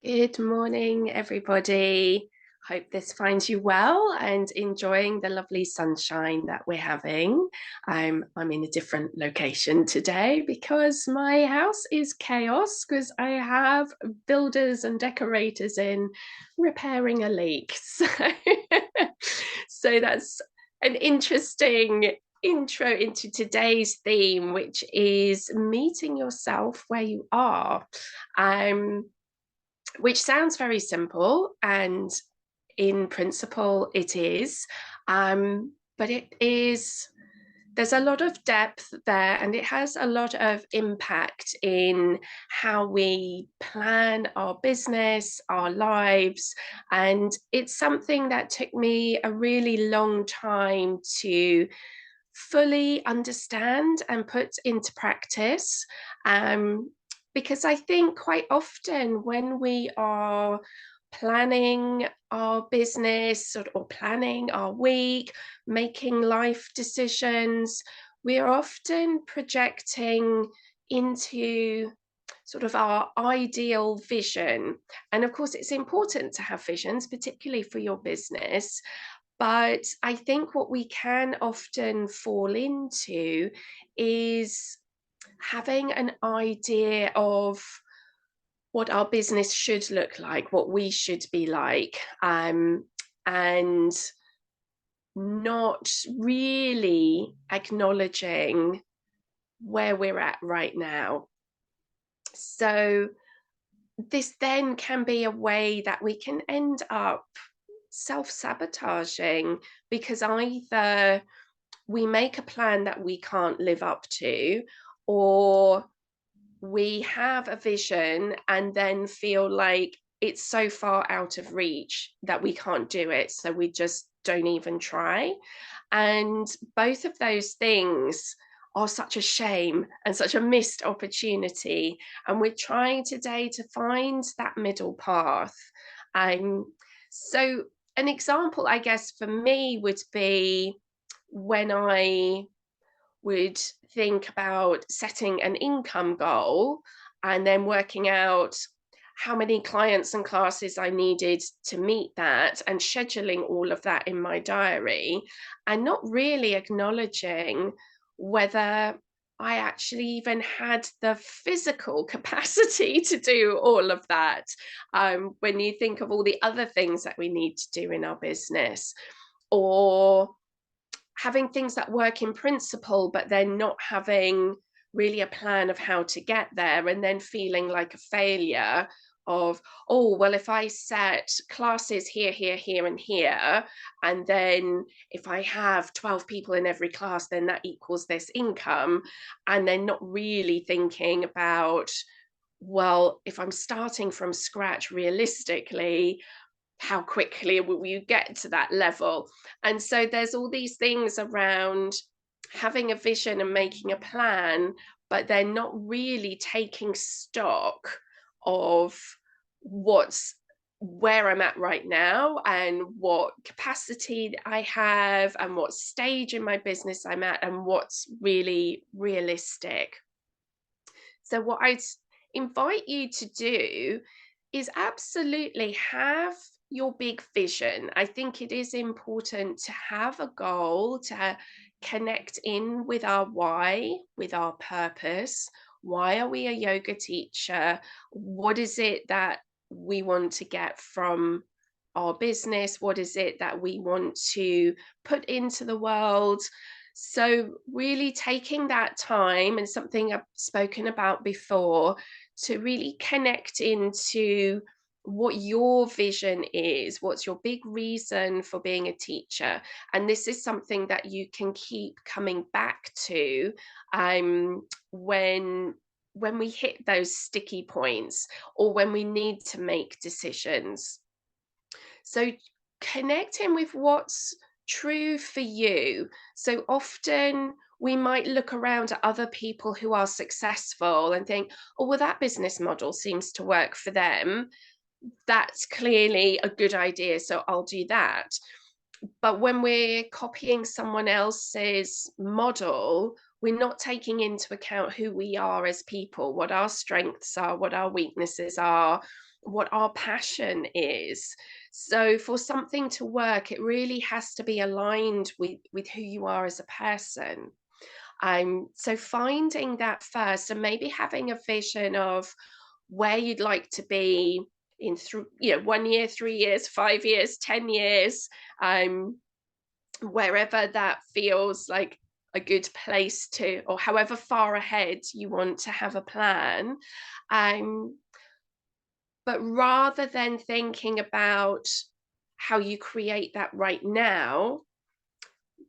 Good morning, everybody. Hope this finds you well and enjoying the lovely sunshine that we're having. I'm in a different location today because my house is chaos because I have builders and decorators in repairing a leak. So that's an interesting intro into today's theme, which is meeting yourself where you are. Um, which sounds very simple, and in principle it is, but there's a lot of depth there, and it has a lot of impact in how we plan our business, our lives. And it's something that took me a really long time to fully understand and put into practice. Um, because I think quite often when we are planning our business or planning our week, making life decisions, we are often projecting into sort of our ideal vision. And of course, it's important to have visions, particularly for your business. But I think what we can often fall into is having an idea of what our business should look like, what we should be like, and not really acknowledging where we're at right now. So this then can be a way that we can end up self-sabotaging, because either we make a plan that we can't live up to, or we have a vision and then feel like it's so far out of reach that we can't do it, so we just don't even try. And both of those things are such a shame and such a missed opportunity, and we're trying today to find that middle path. So an example, I guess, for me would be when I would think about setting an income goal and then working out how many clients and classes I needed to meet that, and scheduling all of that in my diary, and not really acknowledging whether I actually even had the physical capacity to do all of that. When you think of all the other things that we need to do in our business, or having things that work in principle, but then not having really a plan of how to get there, and then feeling like a failure of, oh, well, if I set classes here, here, here, and here, and then if I have 12 people in every class, then that equals this income. And then not really thinking about, well, if I'm starting from scratch realistically, how quickly will you get to that level? And so there's all these things around having a vision and making a plan, but they're not really taking stock of what's where I'm at right now, and what capacity I have, and what stage in my business I'm at, and what's really realistic. So what I'd invite you to do is absolutely have your big vision. I think it is important to have a goal, to connect in with our why, with our purpose. Why are we a yoga teacher? What is it that we want to get from our business? What is it that we want to put into the world? So really taking that time, and something I've spoken about before, to really connect into what your vision is, what's your big reason for being a teacher. And this is something that you can keep coming back to, when we hit those sticky points, or when we need to make decisions. So connecting with what's true for you. So often we might look around at other people who are successful and think, oh, well, that business model seems to work for them. That's clearly a good idea, so I'll do that. But when we're copying someone else's model, we're not taking into account who we are as people, what our strengths are, what our weaknesses are, what our passion is. So for something to work, it really has to be aligned with who you are as a person. So finding that first, and maybe having a vision of where you'd like to be in through, 1 year, 3 years, 5 years, 10 years, um, wherever that feels like a good place to, or however far ahead you want to have a plan. Um, but rather than thinking about how you create that right now,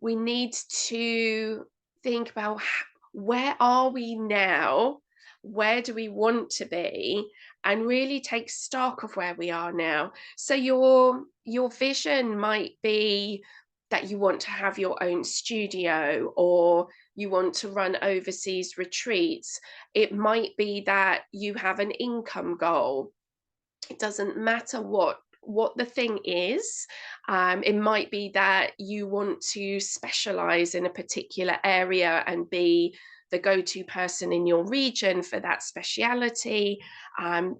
we need to think about where are we now? Where do we want to be? And really take stock of where we are now. So your vision might be that you want to have your own studio, or you want to run overseas retreats. It might be that you have an income goal. It doesn't matter what the thing is. It might be that you want to specialize in a particular area and be the go-to person in your region for that speciality.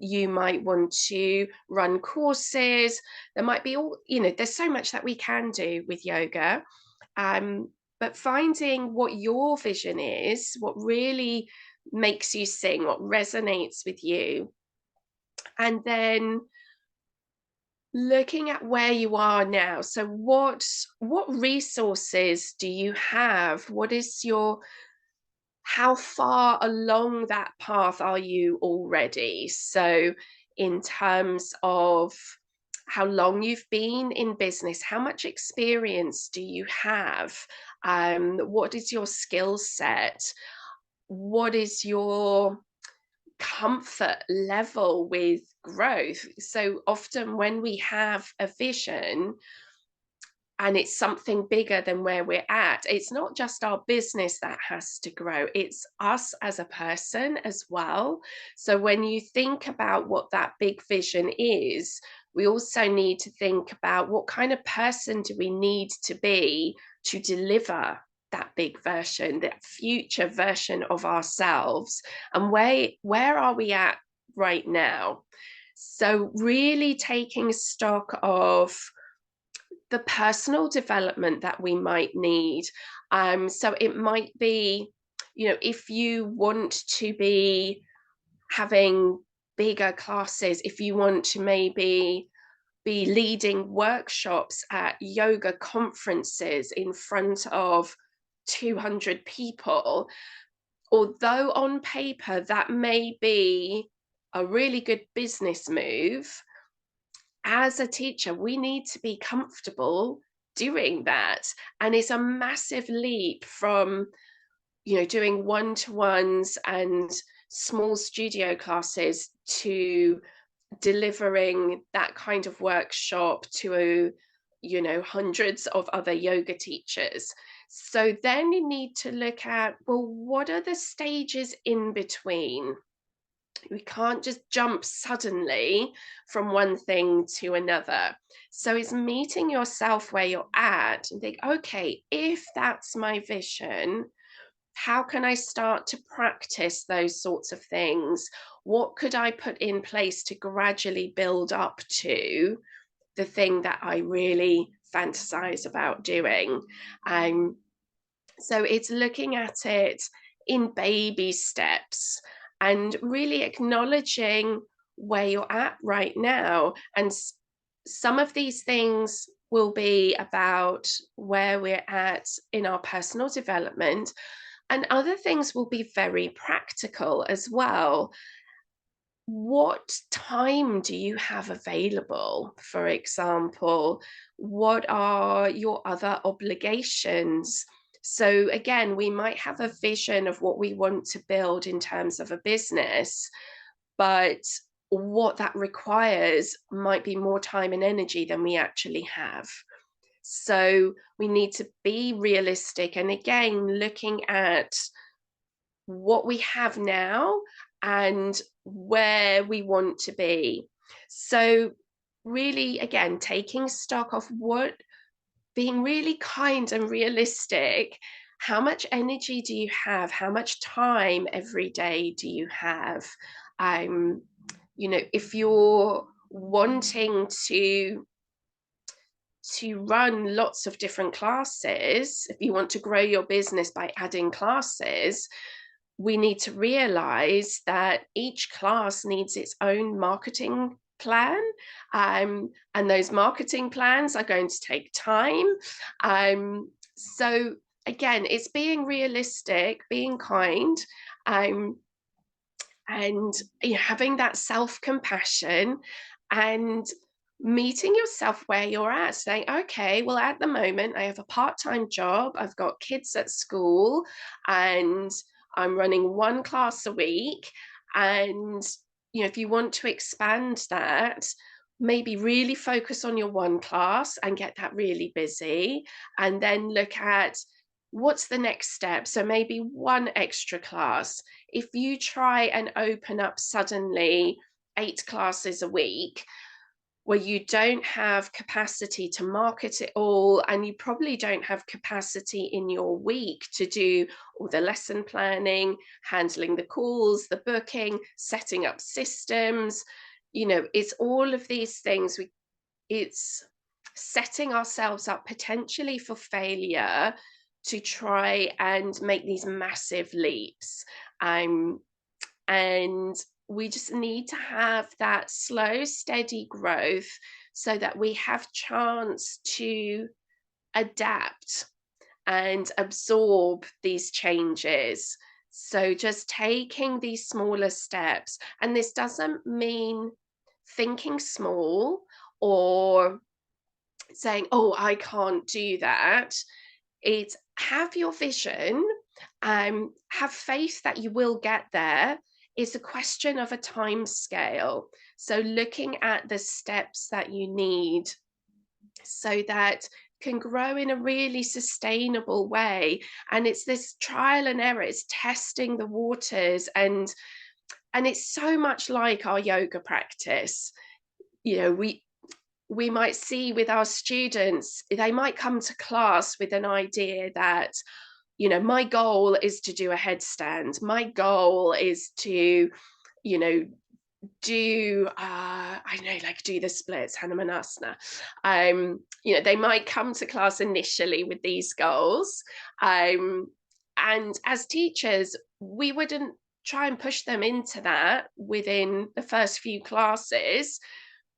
You might want to run courses. There might be there's so much that we can do with yoga. um, but finding what your vision is, what really makes you sing, what resonates with you, and then looking at where you are now. So what resources do you have? What is your How far along that path are you already? So in terms of how long you've been in business, how much experience do you have? What is your skill set? What is your comfort level with growth? So often when we have a vision and it's something bigger than where we're at, it's not just our business that has to grow, it's us as a person as well. So when you think about what that big vision is, we also need to think about what kind of person do we need to be to deliver that big version, that future version of ourselves, and where are we at right now? So really taking stock of the personal development that we might need. So it might be, if you want to be having bigger classes, if you want to maybe be leading workshops at yoga conferences in front of 200 people, although on paper that may be a really good business move, as a teacher, we need to be comfortable doing that. And it's a massive leap from, doing one-to-ones and small studio classes to delivering that kind of workshop to, hundreds of other yoga teachers. So then you need to look at, well, what are the stages in between? We can't just jump suddenly from one thing to another. So it's meeting yourself where you're at and think, okay, if that's my vision, how can I start to practice those sorts of things? What could I put in place to gradually build up to the thing that I really fantasize about doing? Um, so it's looking at it in baby steps and really acknowledging where you're at right now. And some of these things will be about where we're at in our personal development, and other things will be very practical as well. What time do you have available, for example? What are your other obligations? So again, we might have a vision of what we want to build in terms of a business, but what that requires might be more time and energy than we actually have. So we need to be realistic, and again, looking at what we have now and where we want to be. So really, again, taking stock of being really kind and realistic. How much energy do you have? How much time every day do you have? Um, if you're wanting to run lots of different classes, if you want to grow your business by adding classes, we need to realize that each class needs its own marketing plan. And those marketing plans are going to take time. So again, it's being realistic, being kind, um, and having that self-compassion and meeting yourself where you're at, saying, okay, well, at the moment I have a part-time job, I've got kids at school, and I'm running one class a week. And if you want to expand that, maybe really focus on your one class and get that really busy, and then look at what's the next step. So maybe one extra class. If you try and open up suddenly 8 classes a week, where you don't have capacity to market it all, and you probably don't have capacity in your week to do all the lesson planning, handling the calls, the booking, setting up systems. It's all of these things. It's setting ourselves up potentially for failure to try and make these massive leaps. Um, and we just need to have that slow, steady growth so that we have chance to adapt and absorb these changes. So just taking these smaller steps, and this doesn't mean thinking small or saying, oh, I can't do that. It's have your vision, have faith that you will get there. It's a question of a time scale. So looking at the steps that you need so that can grow in a really sustainable way. And it's this trial and error, it's testing the waters, and it's so much like our yoga practice. We might see with our students, they might come to class with an idea that, my goal is to do a headstand. My goal is to, you know, do I don't know, like do the splits, Hanumanasana. They might come to class initially with these goals. And as teachers, we wouldn't try and push them into that within the first few classes.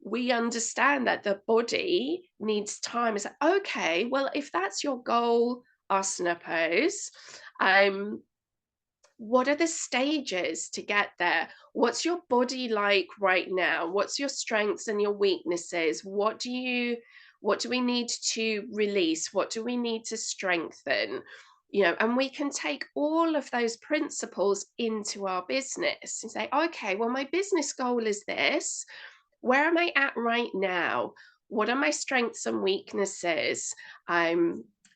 We understand that the body needs time. It's like, okay, well, if that's your goal, asana pose, what are the stages to get there? What's your body like right now? What's your strengths and your weaknesses? What do we need to release? What do we need to strengthen? And we can take all of those principles into our business and say, okay, well, my business goal is this. Where am I at right now? What are my strengths and weaknesses?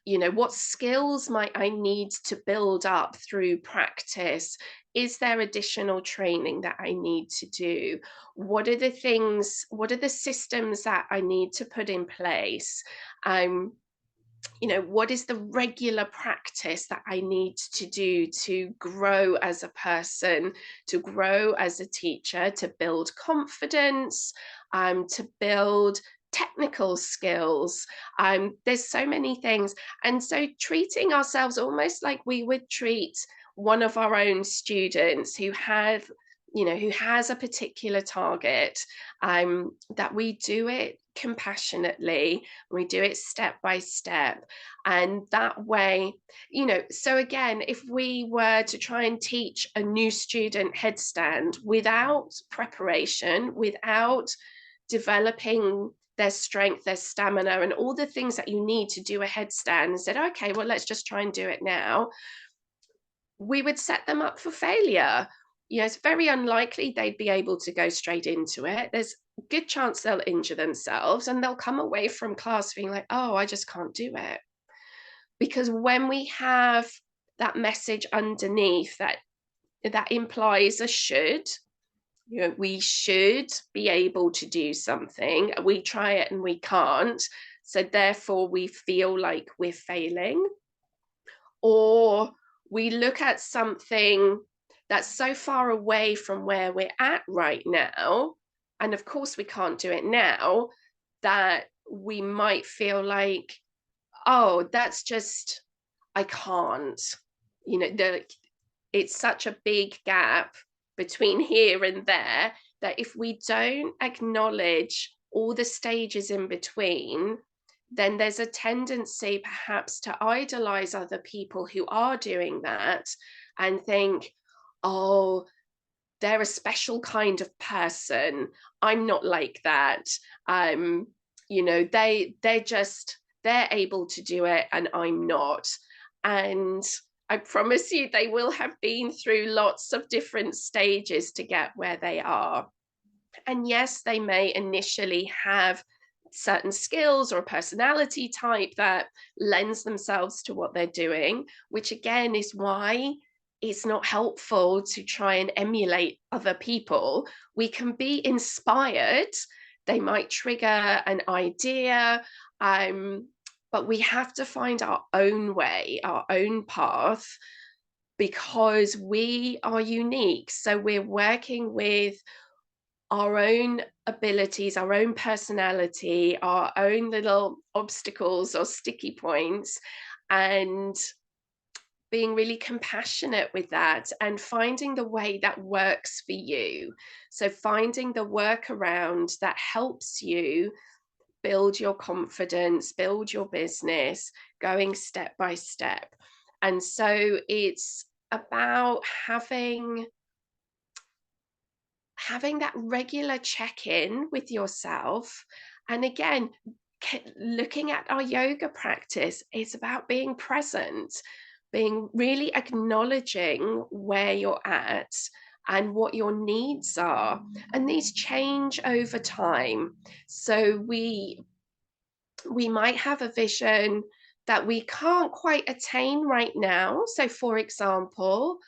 What skills might I need to build up through practice? Is there additional training that I need to do? What are the systems that I need to put in place? What is the regular practice that I need to do to grow as a person, to grow as a teacher, to build confidence, to build technical skills. There's so many things. And so treating ourselves almost like we would treat one of our own students who has a particular target, that we do it compassionately, we do it step by step. And that way, so again, if we were to try and teach a new student headstand without preparation, without developing their strength, their stamina, and all the things that you need to do a headstand, and said, okay, well, let's just try and do it now, we would set them up for failure. It's very unlikely they'd be able to go straight into it. There's a good chance they'll injure themselves, and they'll come away from class being like, oh, I just can't do it. Because when we have that message underneath that implies a should, we should be able to do something, we try it and we can't, so therefore we feel like we're failing. Or we look at something that's so far away from where we're at right now, and of course we can't do it now, that we might feel like, oh, that's just, I can't. It's such a big gap between here and there, that if we don't acknowledge all the stages in between, then there's a tendency perhaps to idolize other people who are doing that and think, oh, they're a special kind of person. I'm not like that. Um, they're able to do it and I'm not. And I promise you, they will have been through lots of different stages to get where they are. And yes, they may initially have certain skills or a personality type that lends themselves to what they're doing, which again is why it's not helpful to try and emulate other people. We can be inspired, they might trigger an idea, but we have to find our own way, our own path, because we are unique. So we're working with our own abilities, our own personality, our own little obstacles or sticky points, and being really compassionate with that and finding the way that works for you. So, finding the workaround that helps you build your confidence, build your business, going step by step. And so, it's about having that regular check-in with yourself. And again, looking at our yoga practice, it's about being present, being really acknowledging where you're at and what your needs are. And these change over time. So we might have a vision that we can't quite attain right now. So for example,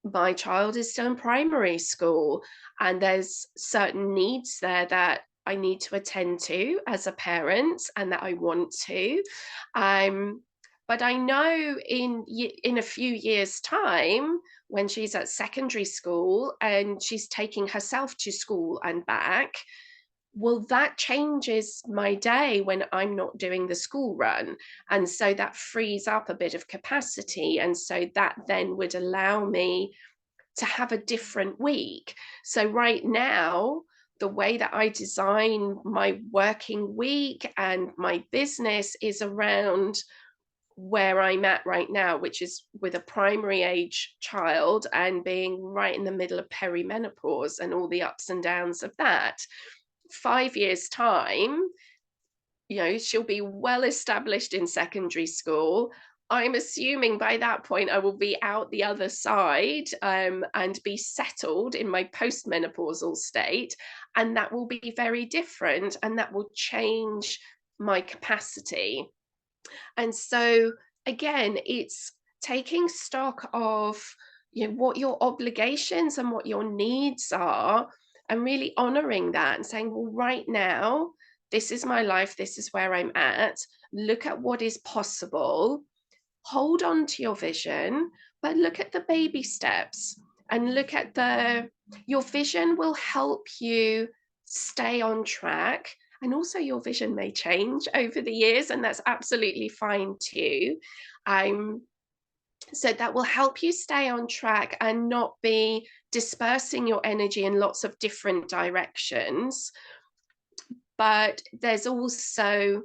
my child is still in primary school and there's certain needs there that I need to attend to as a parent and that I want to. Um, but I know in a few years' time, when she's at secondary school and she's taking herself to school and back, well, that changes my day when I'm not doing the school run. And so that frees up a bit of capacity. And so that then would allow me to have a different week. So right now, the way that I design my working week and my business is around where I'm at right now, which is with a primary age child and being right in the middle of perimenopause and all the ups and downs of that. 5 years' time, she'll be well established in secondary school. I'm assuming by that point I will be out the other side, and be settled in my postmenopausal state. And that will be very different and that will change my capacity. And so, again, it's taking stock of what your obligations and what your needs are, and really honoring that and saying, well, right now, this is my life, this is where I'm at. Look at what is possible, hold on to your vision, but look at the baby steps and look at your vision will help you stay on track. And also, your vision may change over the years, and that's absolutely fine too. So that will help you stay on track and not be dispersing your energy in lots of different directions. But there's also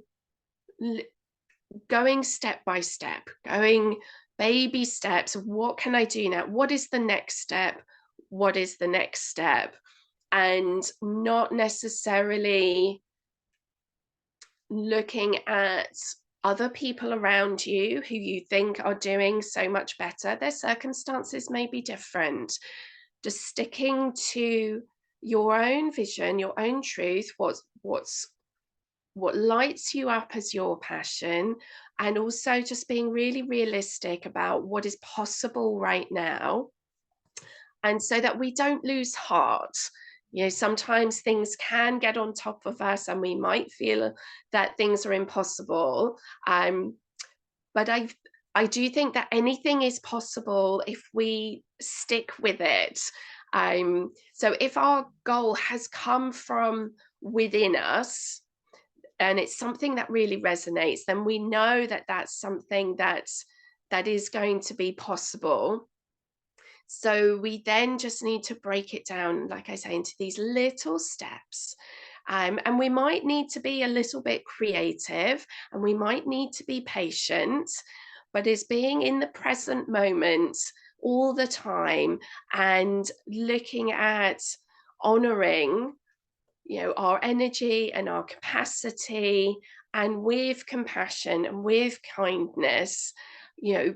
going step by step, going baby steps. What can I do now? What is the next step? What is the next step? And not necessarily looking at other people around you who you think are doing so much better. Their circumstances may be different. Just sticking to your own vision, your own truth, what lights you up as your passion, and also just being really realistic about what is possible right now, and so that we don't lose heart. Sometimes things can get on top of us and we might feel that things are impossible. But I do think that anything is possible if we stick with it. So if our goal has come from within us, and it's something that really resonates, then we know that that's something that is going to be possible. So we then just need to break it down, like I say, into these little steps. And we might need to be a little bit creative, and we might need to be patient, but it's being in the present moment all the time and looking at honoring, our energy and our capacity, and with compassion and with kindness, you know,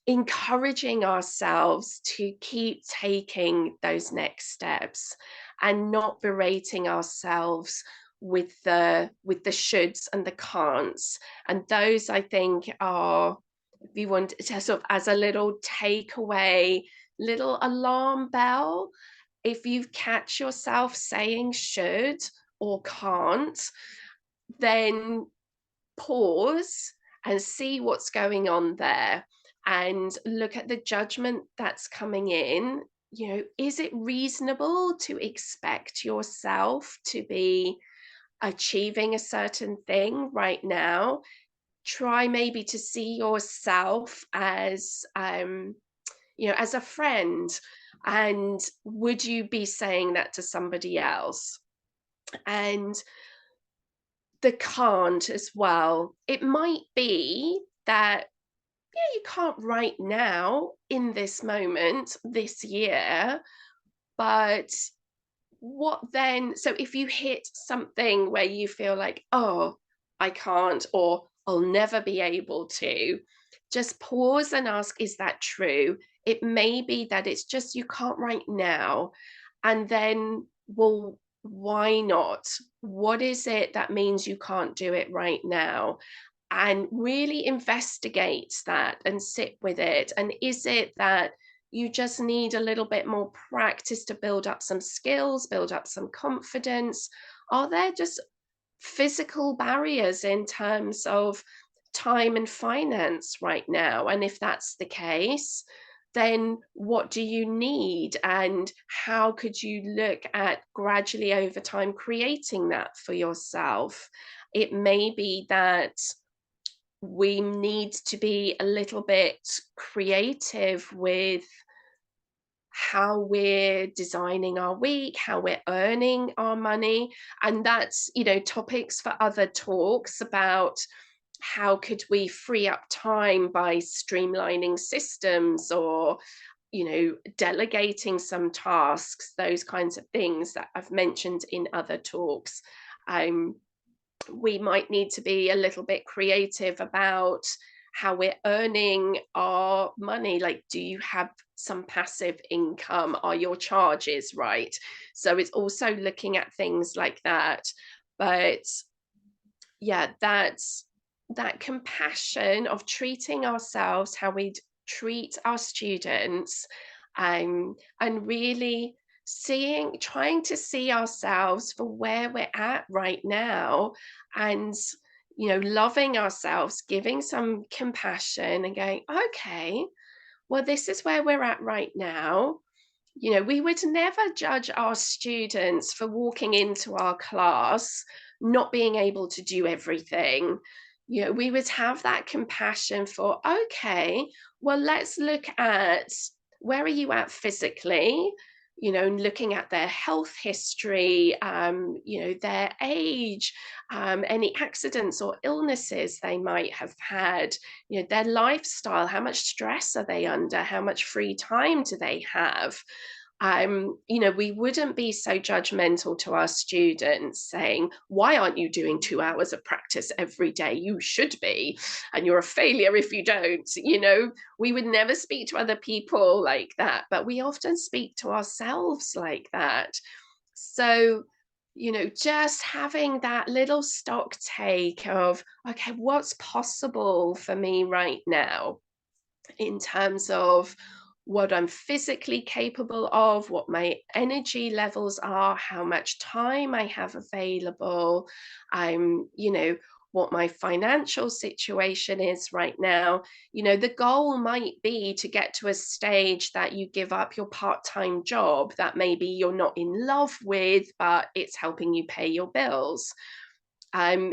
encouraging ourselves to keep taking those next steps and not berating ourselves with the shoulds and the can'ts. And those, I think, are, if you want to sort of as a little takeaway, little alarm bell, if you catch yourself saying should or can't, then pause and see what's going on there, and look at the judgment that's coming in. Is it reasonable to expect yourself to be achieving a certain thing right now? Try maybe to see yourself as a friend, and would you be saying that to somebody else? And the can't as well. It might be that, yeah, you can't right now in this moment, this year, but what then? So if you hit something where you feel like, oh, I can't, or I'll never be able to, just pause and ask, is that true? It may be that it's just you can't right now. And then, well, why not? What is it that means you can't do it right now? And really investigate that and sit with it. And is it that you just need a little bit more practice to build up some skills, build up some confidence? Are there just physical barriers in terms of time and finance right now? And if that's the case, then what do you need? And how could you look at gradually over time creating that for yourself? It may be that we need to be a little bit creative with how we're designing our week, how we're earning our money. And that's, topics for other talks about how could we free up time by streamlining systems, or, delegating some tasks, those kinds of things that I've mentioned in other talks. Um, we might need to be a little bit creative about how we're earning our money. Like, do you have some passive income? Are your charges right? So it's also looking at things like that. But yeah, that compassion of treating ourselves how we'd treat our students, and really trying to see ourselves for where we're at right now, and loving ourselves, giving some compassion and going, okay, well, this is where we're at right now. We would never judge our students for walking into our class not being able to do everything. We would have that compassion for, okay, well, let's look at where are you at physically, and looking at their health history, their age, any accidents or illnesses they might have had, their lifestyle, how much stress are they under, how much free time do they have. We wouldn't be so judgmental to our students saying, why aren't you doing 2 hours of practice every day? You should be, and you're a failure if you don't. We would never speak to other people like that, but we often speak to ourselves like that. So, just having that little stock take of, okay, what's possible for me right now in terms of what I'm physically capable of, what my energy levels are, how much time I have available. I'm, what my financial situation is right now. The goal might be to get to a stage that you give up your part-time job that maybe you're not in love with, but it's helping you pay your bills. Um,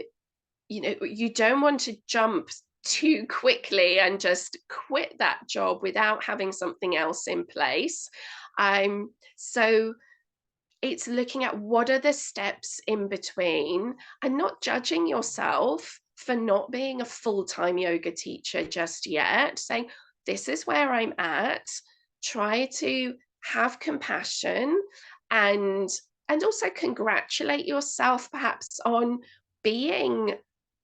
you don't want to jump too quickly and just quit that job without having something else in place. So it's looking at what are the steps in between and not judging yourself for not being a full-time yoga teacher just yet, saying, this is where I'm at. Try to have compassion and also congratulate yourself perhaps on being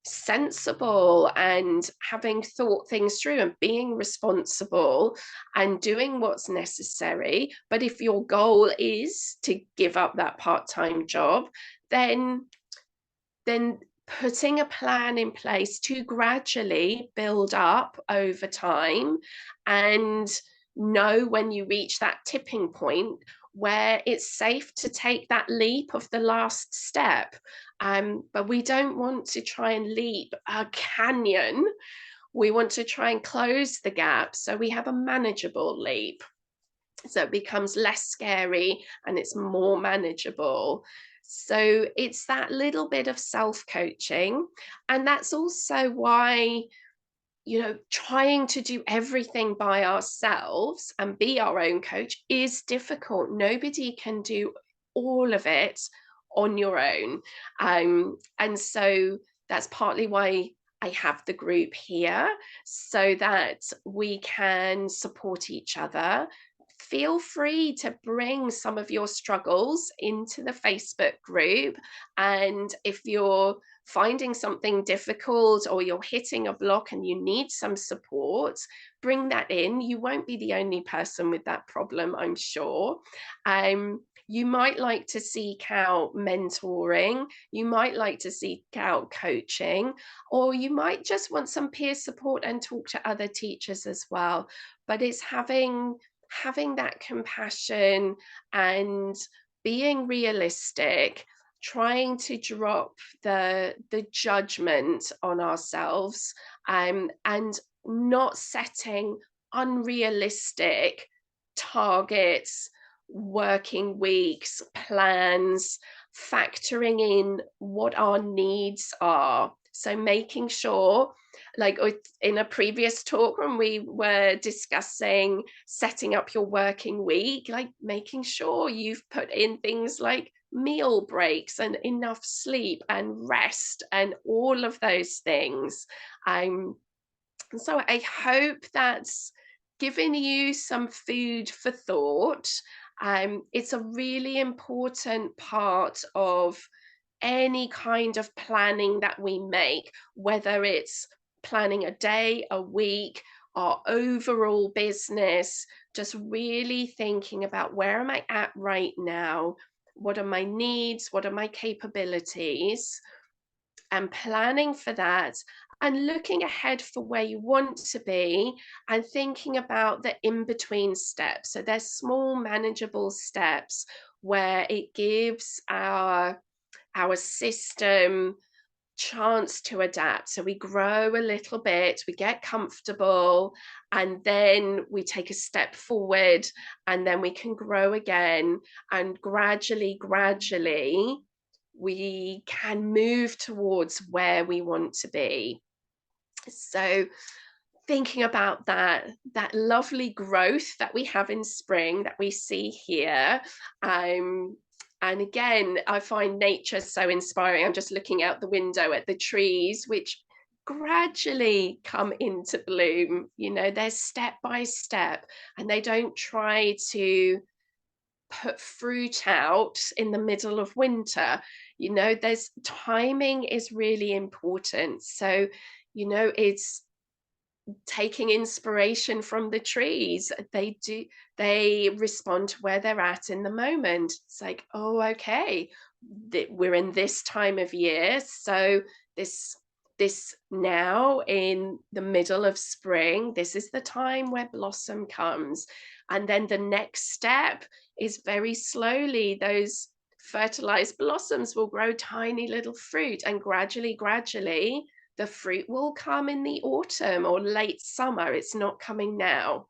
sensible and having thought things through and being responsible and doing what's necessary. But if your goal is to give up that part-time job, then putting a plan in place to gradually build up over time and know when you reach that tipping point where it's safe to take that leap of the last step. But we don't want to try and leap a canyon. We want to try and close the gap so we have a manageable leap. So it becomes less scary and it's more manageable. So it's that little bit of self-coaching. And that's also why, trying to do everything by ourselves and be our own coach is difficult. Nobody can do all of it on your own. And so that's partly why I have the group here, so that we can support each other. Feel free to bring some of your struggles into the Facebook group. And if you're finding something difficult or you're hitting a block and you need some support, bring that in. You won't be the only person with that problem, I'm sure. You might like to seek out mentoring, you might like to seek out coaching, or you might just want some peer support and talk to other teachers as well. But it's having that compassion and being realistic, trying to drop the judgment on ourselves, and not setting unrealistic targets, working weeks, plans, factoring in what our needs are. So making sure, like in a previous talk when we were discussing setting up your working week, like making sure you've put in things like meal breaks and enough sleep and rest and all of those things. So I hope that's given you some food for thought. It's a really important part of any kind of planning that we make, whether it's planning a day, a week, our overall business, just really thinking about where am I at right now? What are my needs? What are my capabilities? And planning for that and looking ahead for where you want to be and thinking about the in-between steps. So there's small manageable steps where it gives our system chance to adapt. So we grow a little bit, we get comfortable, and then we take a step forward, and then we can grow again, and gradually we can move towards where we want to be. So thinking about that lovely growth that we have in spring that we see here. And again, I find nature so inspiring. I'm just looking out the window at the trees, which gradually come into bloom. They're step by step, and they don't try to put fruit out in the middle of winter. There's timing is really important. So, it's taking inspiration from the trees. They respond to where they're at in the moment. It's like, oh, okay, we're in this time of year, so this now in the middle of spring, this is the time where blossom comes. And then the next step is very slowly those fertilized blossoms will grow tiny little fruit, and gradually, the fruit will come in the autumn or late summer. It's not coming now.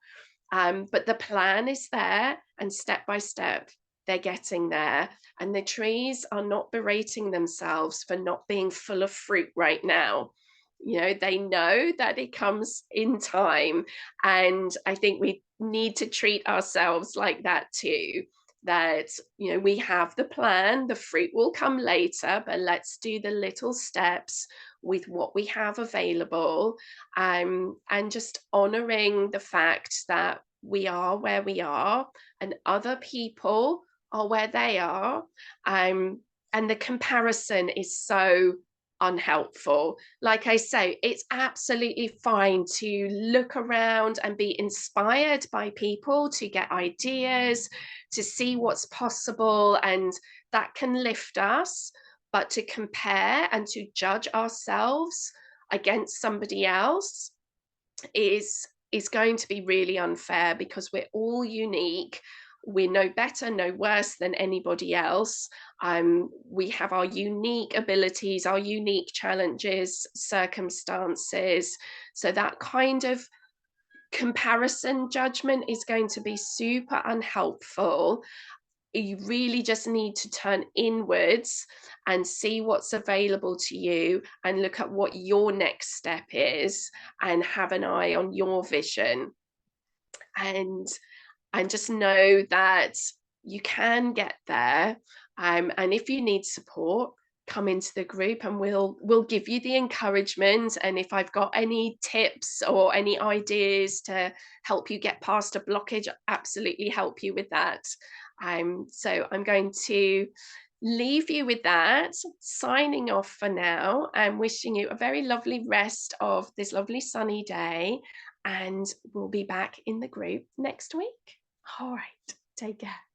But the plan is there, and step by step, they're getting there. And the trees are not berating themselves for not being full of fruit right now. They know that it comes in time. And I think we need to treat ourselves like that too. That, we have the plan, the fruit will come later, but let's do the little steps with what we have available, and just honoring the fact that we are where we are and other people are where they are. And the comparison is so unhelpful. Like I say, it's absolutely fine to look around and be inspired by people, to get ideas, to see what's possible, and that can lift us. But to compare and to judge ourselves against somebody else is going to be really unfair, because we're all unique. We're no better, no worse than anybody else. We have our unique abilities, our unique challenges, circumstances. So that kind of comparison judgment is going to be super unhelpful. You really just need to turn inwards and see what's available to you, and look at what your next step is, and have an eye on your vision, and just know that you can get there. And if you need support, come into the group and we'll give you the encouragement. And if I've got any tips or any ideas to help you get past a blockage, I'll absolutely help you with that. So I'm going to leave you with that, signing off for now, and wishing you a very lovely rest of this lovely sunny day. And we'll be back in the group next week. All right. Take care.